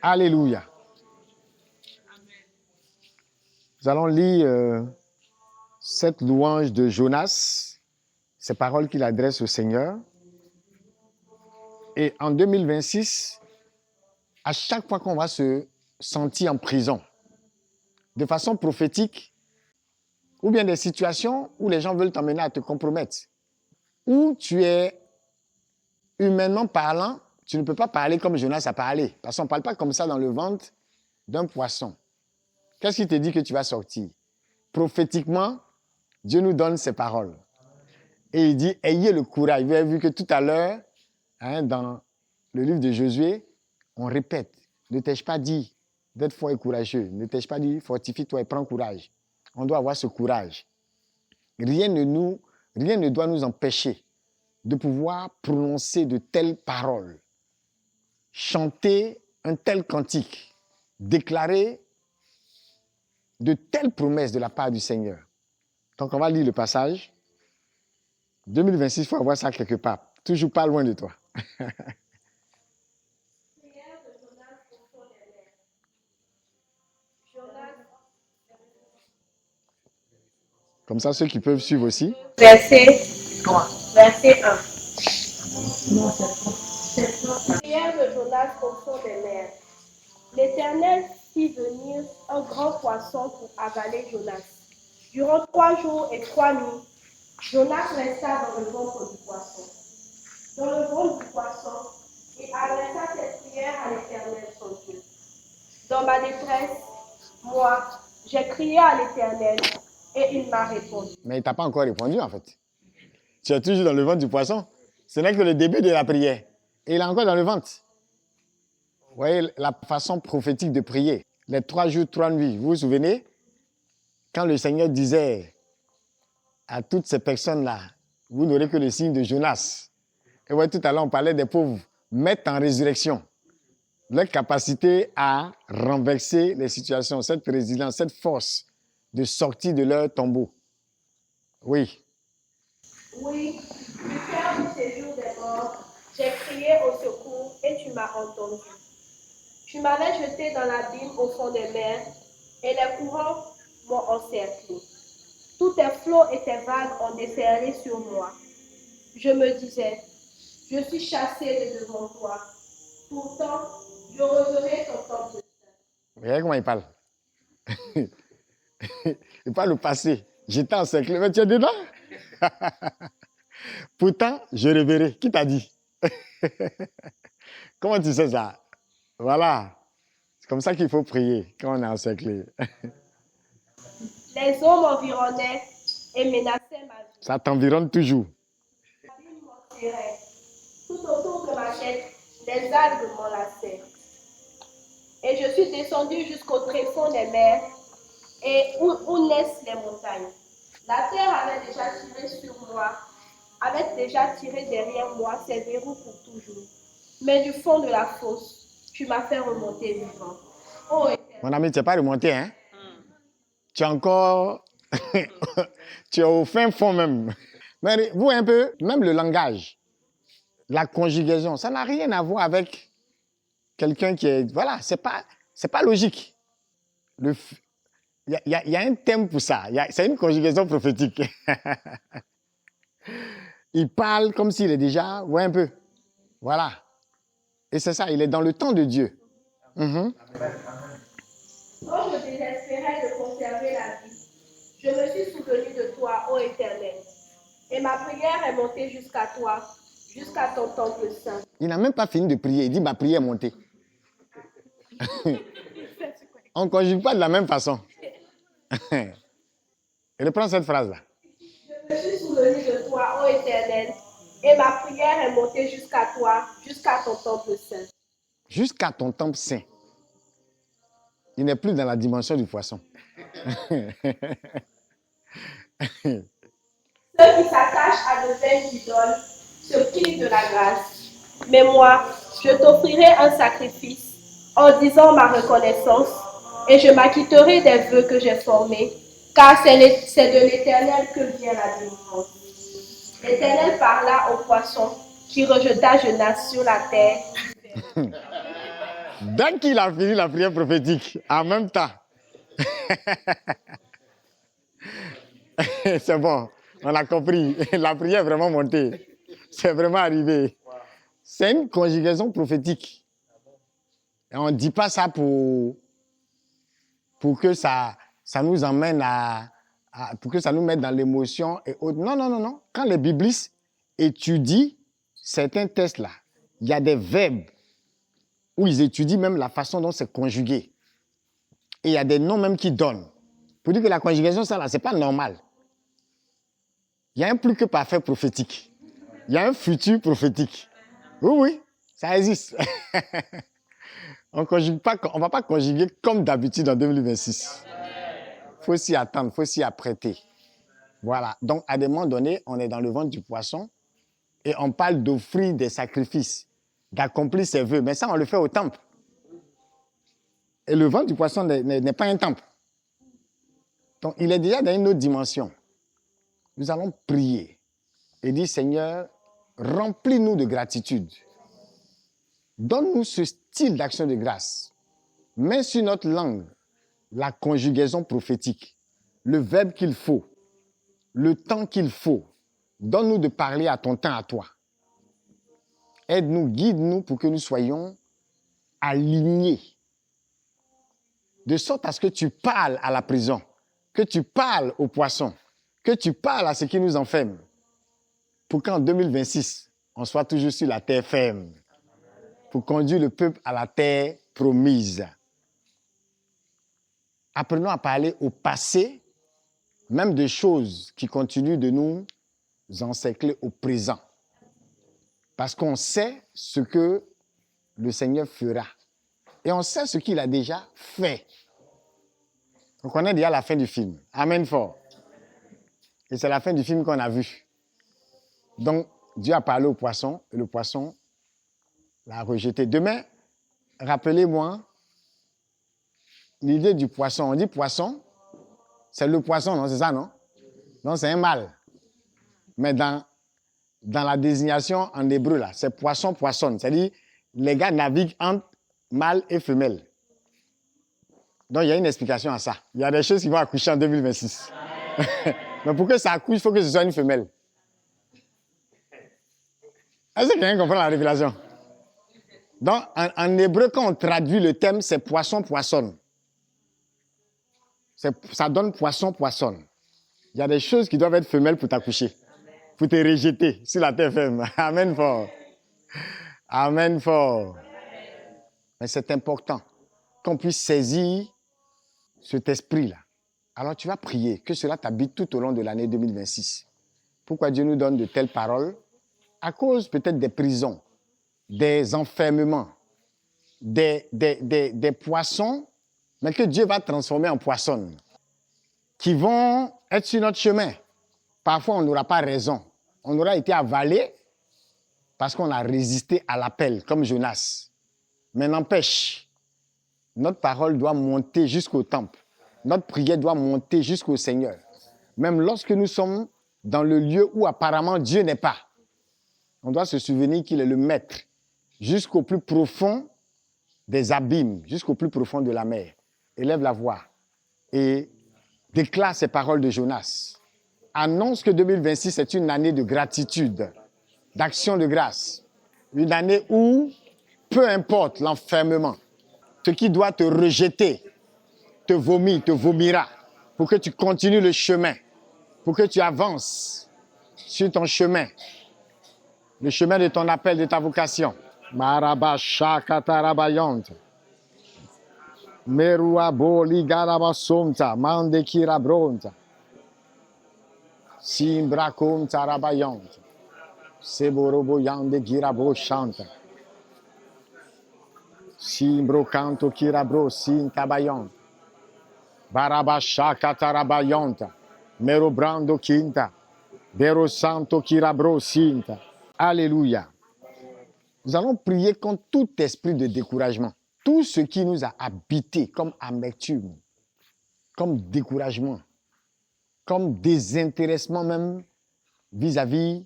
Alléluia. Nous allons lire cette louange de Jonas, ces paroles qu'il adresse au Seigneur. Et en 2026, à chaque fois qu'on va se sentir en prison, de façon prophétique, ou bien des situations où les gens veulent t'emmener à te compromettre, où tu es, humainement parlant, tu ne peux pas parler comme Jonas a parlé, parce qu'on ne parle pas comme ça dans le ventre d'un poisson. Qu'est-ce qui te dit que tu vas sortir? Prophétiquement, Dieu nous donne ces paroles. Et il dit, ayez le courage. Vous avez vu que tout à l'heure, dans le livre de Josué, on répète, ne t'ai-je pas dit d'être fort et courageux? Ne t'ai-je pas dit, fortifie-toi et prends courage? On doit avoir ce courage. Rien ne doit nous empêcher de pouvoir prononcer de telles paroles, chanter un tel cantique, déclarer de telles promesses de la part du Seigneur. Donc, on va lire le passage. 2026, il faut avoir ça quelque part. Toujours pas loin de toi. Comme ça, ceux qui peuvent suivre aussi. Verset 1. Prière de Jonas au fond des mers. L'Éternel fit venir un grand poisson pour avaler Jonas. Durant 3 jours et 3 nuits, Jonas resta dans le ventre du poisson. Dans le ventre du poisson, et adressa cette prière à l'Éternel son Dieu. Dans ma détresse, moi, j'ai crié à l'Éternel et il m'a répondu. Mais il ne t'a pas encore répondu en fait. Tu es toujours dans le ventre du poisson. Ce n'est que le début de la prière. Et il est encore dans le ventre. Vous voyez la façon prophétique de prier. Les 3 jours, 3 nuits. Vous vous souvenez? Quand le Seigneur disait à toutes ces personnes-là, vous n'aurez que le signe de Jonas. Et ouais, tout à l'heure, on parlait des pauvres. Mettre en résurrection leur capacité à renverser les situations, cette résilience, cette force de sortir de leur tombeau. Oui. Oui, du cœur du séjour des morts, j'ai crié au secours et tu m'as entendu. Tu m'avais jeté dans l'abîme au fond des mers et les courants m'ont encerclé. Tous tes flots et tes vagues ont déferlé sur moi. Je me disais, je suis chassé de devant toi. Pourtant, je reverrai ton temple. Regardez comment il parle. Il parle au passé. J'étais encerclé. Mais tu es dedans? Pourtant, je reverrai. Qui t'a dit? Comment tu sais ça? Voilà. C'est comme ça qu'il faut prier quand on est encerclé. Les eaux m'environnaient et menaçaient ma vie. Ça t'environne toujours. L'abîme m'enserrait. Tout autour de ma tête, les algues m'enlaçaient. Et je suis descendu jusqu'au tréfonds des mers et où naissent les montagnes. La terre avait déjà tiré sur moi, avait déjà tiré derrière moi ses verrous pour toujours. Mais du fond de la fosse, tu m'as fait remonter vivant. Oh, mon ami, tu n'es pas remonté, hein? Tu es encore... tu es au fin fond même. Mais vous, un peu, même le langage, la conjugaison, ça n'a rien à voir avec quelqu'un qui est... Voilà, c'est pas logique. Il y a un thème pour ça. C'est une conjugaison prophétique. Il parle comme s'il est déjà... Ouais, un peu. Voilà. Et c'est ça, il est dans le temps de Dieu. Quand je désespérais de conserver la vie, je me suis souvenu de toi, ô Éternel. Et ma prière est montée jusqu'à toi, jusqu'à ton temple saint. Il n'a même pas fini de prier. Il dit, ma prière est montée. On ne conjugue pas de la même façon. Reprends cette phrase-là. Je me suis souvenu de toi, ô Éternel, et ma prière est montée jusqu'à toi, jusqu'à ton temple saint. Jusqu'à ton temple saint. Il n'est plus dans la dimension du poisson. Ceux qui s'attachent à de vaines idoles se privent de la grâce. Mais moi, je t'offrirai un sacrifice en disant ma reconnaissance et je m'acquitterai des vœux que j'ai formés, car c'est de l'Éternel que vient la délivrance. L'Éternel parla au poisson qui rejeta Jonas sur la terre. Dès qu'il a fini la prière prophétique, en même temps, c'est bon, on a compris. La prière est vraiment montée. C'est vraiment arrivé. C'est une conjugaison prophétique. Et on ne dit pas ça pour que ça nous emmène pour que ça nous mette dans l'émotion et autres. Non, non, non, non. Quand les biblistes étudient certains textes-là, il y a des verbes où ils étudient même la façon dont c'est conjugué. Et il y a des noms même qu'ils donnent. Pour dire que la conjugaison, ça là, c'est pas normal. Il y a un plus que parfait prophétique. Il y a un futur prophétique. Oui, oui, ça existe. On ne va pas conjuguer comme d'habitude en 2026. Il faut s'y attendre, il faut s'y apprêter. Voilà. Donc, à des moments donnés, on est dans le ventre du poisson et on parle d'offrir des sacrifices, d'accomplir ses vœux. Mais ça, on le fait au temple. Et le ventre du poisson n'est pas un temple. Donc, il est déjà dans une autre dimension. Nous allons prier et dire, Seigneur, remplis-nous de gratitude. Donne-nous ce style d'action de grâce. Mets sur notre langue la conjugaison prophétique, le verbe qu'il faut, le temps qu'il faut. Donne-nous de parler à ton temps, à toi. Aide-nous, guide-nous pour que nous soyons alignés. De sorte à ce que tu parles à la prison, que tu parles aux poissons, que tu parles à ce qui nous enferme. Pour qu'en 2026, on soit toujours sur la terre ferme. Pour conduire le peuple à la terre promise. Apprenons à parler au passé, même des choses qui continuent de nous encercler au présent. Parce qu'on sait ce que le Seigneur fera. Et on sait ce qu'il a déjà fait. On connaît déjà la fin du film. Amen fort. Et c'est la fin du film qu'on a vu. Donc, Dieu a parlé au poisson et le poisson l'a rejeté. Demain, rappelez-moi l'idée du poisson. On dit poisson, c'est le poisson, non? C'est ça, non? Non, c'est un mâle. Mais dans la désignation en hébreu, là, c'est poisson, poissonne. C'est-à-dire, les gars naviguent entre mâle et femelle. Donc, il y a une explication à ça. Il y a des choses qui vont accoucher en 2026. Mais pour que ça accouche, il faut que ce soit une femelle. Est-ce que quelqu'un comprend la révélation? Donc, en hébreu, quand on traduit le thème, c'est poisson, poissonne. Ça donne poisson, poissonne. Il y a des choses qui doivent être femelles pour t'accoucher, pour te rejeter sur la terre ferme. Amen fort. Amen fort. Mais c'est important qu'on puisse saisir cet esprit-là. Alors tu vas prier que cela t'habite tout au long de l'année 2026. Pourquoi Dieu nous donne de telles paroles? À cause peut-être des prisons, des enfermements, des poissons, mais que Dieu va transformer en poissons, qui vont être sur notre chemin. Parfois, on n'aura pas raison. On aura été avalé parce qu'on a résisté à l'appel, comme Jonas. Mais n'empêche, notre parole doit monter jusqu'au temple. Notre prière doit monter jusqu'au Seigneur. Même lorsque nous sommes dans le lieu où apparemment Dieu n'est pas, on doit se souvenir qu'il est le maître jusqu'au plus profond des abîmes, jusqu'au plus profond de la mer. Élève la voix et déclare ces paroles de Jonas. Annonce que 2026 est une année de gratitude, d'action de grâce. Une année où, peu importe l'enfermement, ce qui doit te rejeter, te vomira, pour que tu continues le chemin, pour que tu avances sur ton chemin, le chemin de ton appel, de ta vocation. Marabasha katarabayont. Merua boli garabasonta, mande kirabronta. Simbrakum tarabayont. Seborobo yande girabo chanta. Simbro canto kirabro sin tabayon. Barabasha katarabayonta. Mero brando quinta. Bero santo kirabro sinta. Alléluia. Nous allons prier contre tout esprit de découragement. Tout ce qui nous a habités comme amertume, comme découragement, comme désintéressement même vis-à-vis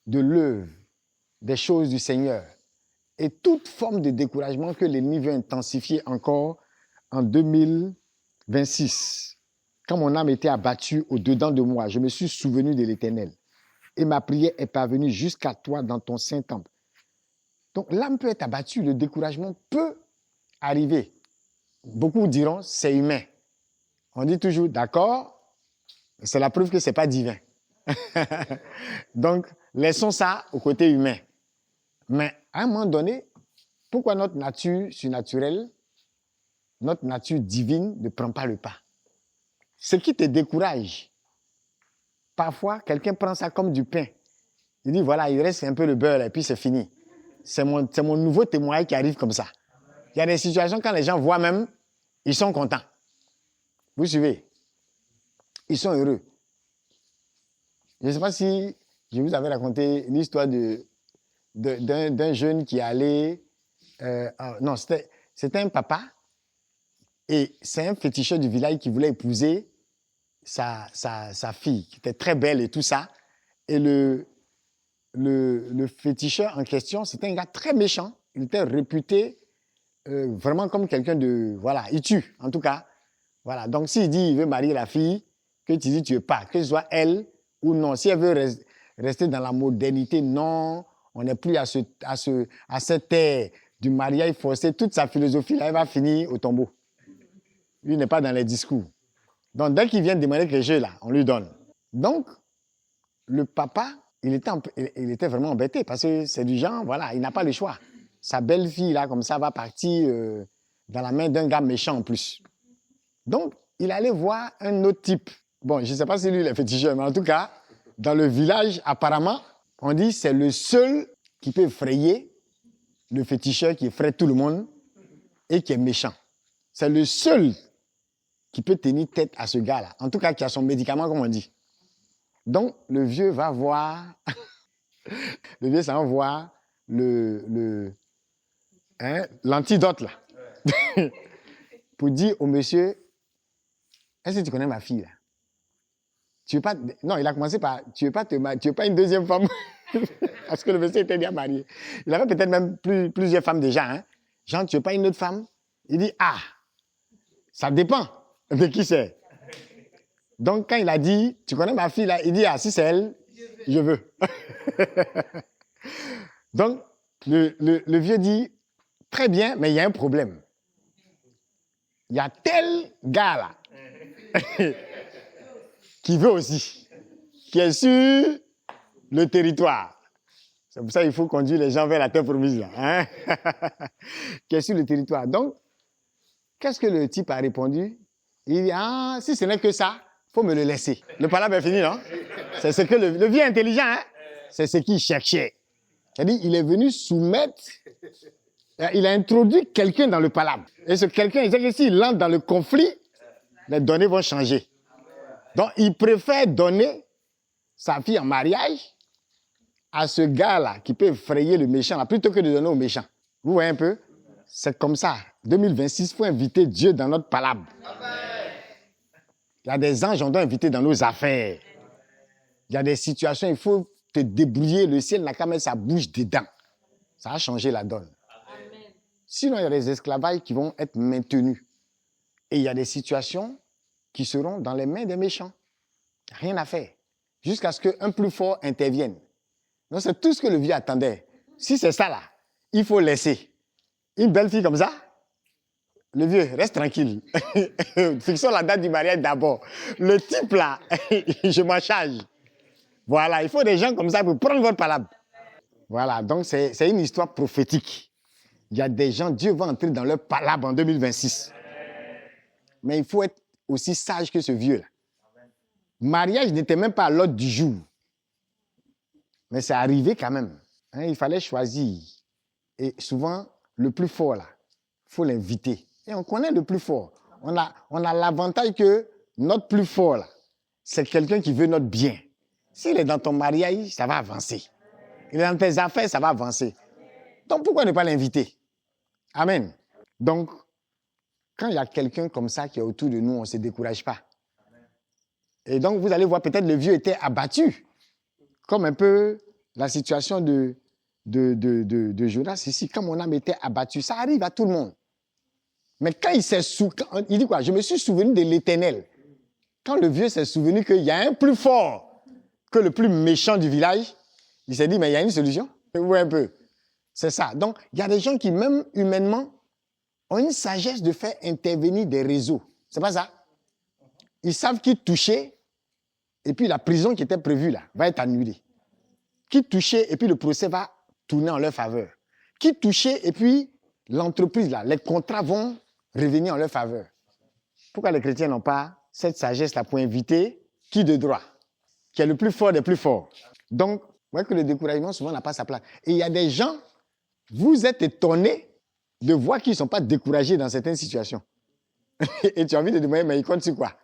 de l'œuvre, des choses du Seigneur. et toute forme de découragement que l'ennemi veut intensifier encore en 2026. Quand mon âme était abattue au-dedans de moi, je me suis souvenu de l'Éternel et ma prière est parvenue jusqu'à toi dans ton saint temple. Donc l'âme peut être abattue, le découragement peut arriver. Beaucoup diront, c'est humain. On dit toujours, d'accord, c'est la preuve que ce n'est pas divin. Donc, laissons ça au côté humain. Mais à un moment donné, pourquoi notre nature surnaturelle, notre nature divine ne prend pas le pas? Ce qui te décourage, parfois, quelqu'un prend ça comme du pain. Il dit, voilà, il reste un peu le beurre et puis c'est fini. C'est mon nouveau témoin qui arrive comme ça. Il y a des situations quand les gens voient même, ils sont contents. Vous suivez? Ils sont heureux. Je ne sais pas si je vous avais raconté l'histoire d'un jeune qui allait... non, c'était un papa et c'est un féticheur du village qui voulait épouser sa fille, qui était très belle et tout ça. Et le féticheur en question, c'était un gars très méchant. Il était réputé vraiment comme quelqu'un de... Voilà, il tue, en tout cas. Voilà, donc s'il dit qu'il veut marier la fille, que tu dis tu veux pas, que ce soit elle ou non. Si elle veut rester dans la modernité, non, on n'est plus à cette ère du mariage forcé. Toute sa philosophie, là, elle va finir au tombeau. Lui n'est pas dans les discours. Donc, dès qu'il vient demander quelque chose, là, on lui donne. Donc, le papa, il était vraiment embêté parce que c'est du genre, voilà, il n'a pas le choix. Sa belle-fille, là, comme ça, va partir dans la main d'un gars méchant en plus. Donc, il allait voir un autre type. Bon, je ne sais pas si lui, il est féticheur, mais en tout cas, dans le village, apparemment, on dit que c'est le seul qui peut effrayer le féticheur qui effraie tout le monde et qui est méchant. C'est le seul qui peut tenir tête à ce gars-là. En tout cas, qui a son médicament, comme on dit. Donc, le vieux va voir, le vieux s'en va voir l'antidote, là. Pour dire au monsieur, est-ce que tu connais ma fille, là? Tu veux pas... Non, il a commencé par, tu veux pas une deuxième femme? Parce que le monsieur était bien marié. Il avait peut-être même plusieurs femmes déjà, hein. Genre, tu veux pas une autre femme? Il dit, ah, ça dépend de qui c'est. Donc, quand il a dit, tu connais ma fille là, il dit, ah, si c'est elle, je veux. Donc, le vieux dit, très bien, mais il y a un problème. Il y a tel gars là, qui veut aussi, qui est sur le territoire. C'est pour ça qu'il faut conduire les gens vers la terre promise là. Hein? Qui est sur le territoire. Donc, qu'est-ce que le type a répondu? Il dit, ah, si ce n'est que ça, il faut me le laisser. Le palabre est fini, non? C'est ce que le vieux intelligent, hein? C'est ce qu'il cherchait. C'est-à-dire, il est venu soumettre, il a introduit quelqu'un dans le palabre. Et ce quelqu'un, il sait que s'il entre dans le conflit, les données vont changer. Donc, il préfère donner sa fille en mariage à ce gars-là qui peut effrayer le méchant, là, plutôt que de donner au méchant. Vous voyez un peu? C'est comme ça. 2026, il faut inviter Dieu dans notre palabre. Il y a des anges, on doit inviter dans nos affaires. Il y a des situations, il faut te débrouiller. Le ciel n'a qu'à mettre sa bouche dedans. Ça a changé la donne. Amen. Sinon, il y a des esclavages qui vont être maintenus. Et il y a des situations qui seront dans les mains des méchants. Rien à faire. Jusqu'à ce qu'un plus fort intervienne. Donc, c'est tout ce que le vieux attendait. Si c'est ça là, il faut laisser. Une belle fille comme ça, le vieux, reste tranquille. Fixons la date du mariage d'abord. Le type là, je m'en charge. Voilà, il faut des gens comme ça pour prendre votre palabre. Voilà, donc c'est une histoire prophétique. Il y a des gens, Dieu va entrer dans leur palabre en 2026. Mais il faut être aussi sage que ce vieux-là. Mariage n'était même pas à l'ordre du jour. Mais c'est arrivé quand même. Hein, il fallait choisir. Et souvent, le plus fort, là, il faut l'inviter. Et on connaît le plus fort. On a l'avantage que notre plus fort, là, c'est quelqu'un qui veut notre bien. S'il est dans ton mariage, ça va avancer. Il est dans tes affaires, ça va avancer. Donc, pourquoi ne pas l'inviter? Amen. Donc, quand il y a quelqu'un comme ça qui est autour de nous, on ne se décourage pas. Et donc, vous allez voir, peut-être le vieux était abattu. Comme un peu la situation de de Jonas ici, quand mon âme était abattue, ça arrive à tout le monde. Mais quand il dit quoi? Je me suis souvenu de l'Éternel. Quand le vieux s'est souvenu qu'il y a un plus fort que le plus méchant du village, il s'est dit, mais il y a une solution. Vous voyez un peu. C'est ça. Donc, il y a des gens qui, même humainement, ont une sagesse de faire intervenir des réseaux. C'est pas ça? Ils savent qui toucher, et puis la prison qui était prévue là va être annulée. Qui toucher, et puis le procès va tourner en leur faveur. Qui toucher, et puis l'entreprise là, les contrats vont revenir en leur faveur. Pourquoi les chrétiens n'ont pas cette sagesse-là pour inviter qui de droit, qui est le plus fort des plus forts? Donc, vous voyez que le découragement souvent n'a pas sa place. Et il y a des gens, vous êtes étonnés de voir qu'ils ne sont pas découragés dans certaines situations. Et tu as envie de demander, mais il compte sur quoi?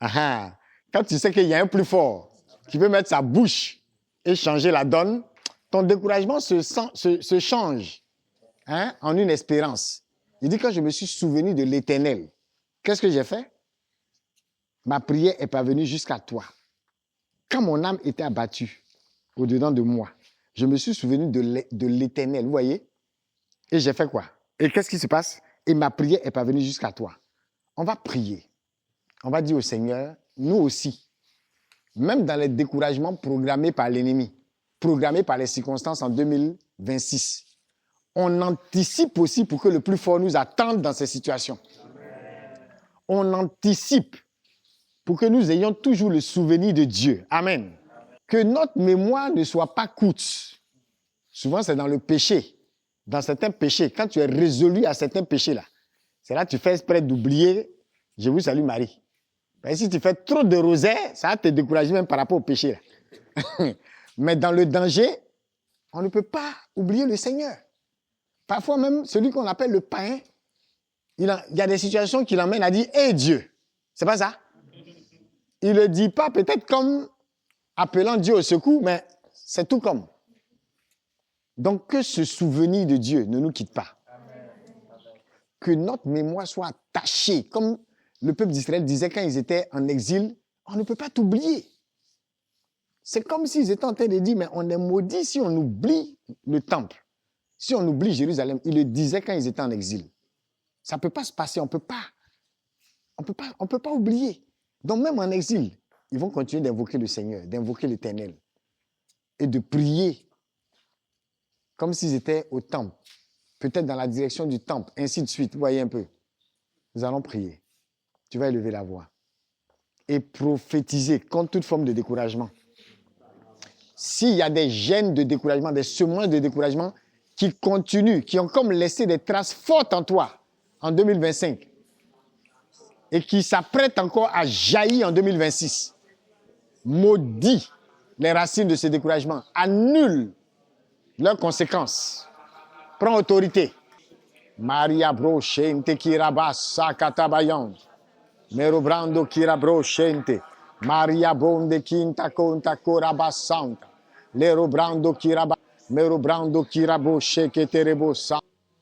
Quand tu sais qu'il y a un plus fort qui veut mettre sa bouche et changer la donne, ton découragement se change en une espérance. Il dit, quand je me suis souvenu de l'Éternel, qu'est-ce que j'ai fait? Ma prière est parvenue jusqu'à toi. Quand mon âme était abattue au-dedans de moi, je me suis souvenu de l'Éternel, vous voyez? Et j'ai fait quoi? Et qu'est-ce qui se passe? Et ma prière est parvenue jusqu'à toi. On va prier. On va dire au Seigneur, nous aussi, même dans les découragements programmés par l'ennemi, programmés par les circonstances en 2026, on anticipe aussi pour que le plus fort nous attende dans ces situations. On anticipe pour que nous ayons toujours le souvenir de Dieu. Amen. Que notre mémoire ne soit pas courte. Souvent, c'est dans le péché. Dans certains péchés, quand tu es résolu à certains péchés-là, c'est là que tu fais exprès d'oublier « Je vous salue Marie ». Mais si tu fais trop de rosaires, ça va te décourager même par rapport au péché. Là. Mais dans le danger, on ne peut pas oublier le Seigneur. Parfois même, celui qu'on appelle le païen, il y a des situations qui l'emmènent à dire « Hé Dieu ». C'est pas ça? Il ne le dit pas peut-être comme appelant Dieu au secours, mais c'est tout comme. Donc que ce souvenir de Dieu ne nous quitte pas. Que notre mémoire soit attachée, comme le peuple d'Israël disait quand ils étaient en exil, on ne peut pas t'oublier. C'est comme s'ils étaient en train de dire, mais on est maudit si on oublie le temple, si on oublie Jérusalem. Ils le disaient quand ils étaient en exil. Ça ne peut pas se passer, on ne peut pas oublier. Donc même en exil, ils vont continuer d'invoquer le Seigneur, d'invoquer l'Éternel et de prier comme s'ils étaient au temple, peut-être dans la direction du temple, ainsi de suite. Vous voyez un peu. Nous allons prier. Tu vas élever la voix et prophétiser contre toute forme de découragement. S'il y a des gènes de découragement, des semences de découragement qui continuent, qui ont comme laissé des traces fortes en toi en 2025 et qui s'apprêtent encore à jaillir en 2026, maudit les racines de ce découragement, annule leurs conséquences. Prends autorité. Maria brochente kirabasa katabayan. Merobrando kirabrochente. Maria bonde quinta conta corabasanta. Lerobrando kiraba. Merobrando kiraboshe keterebosa.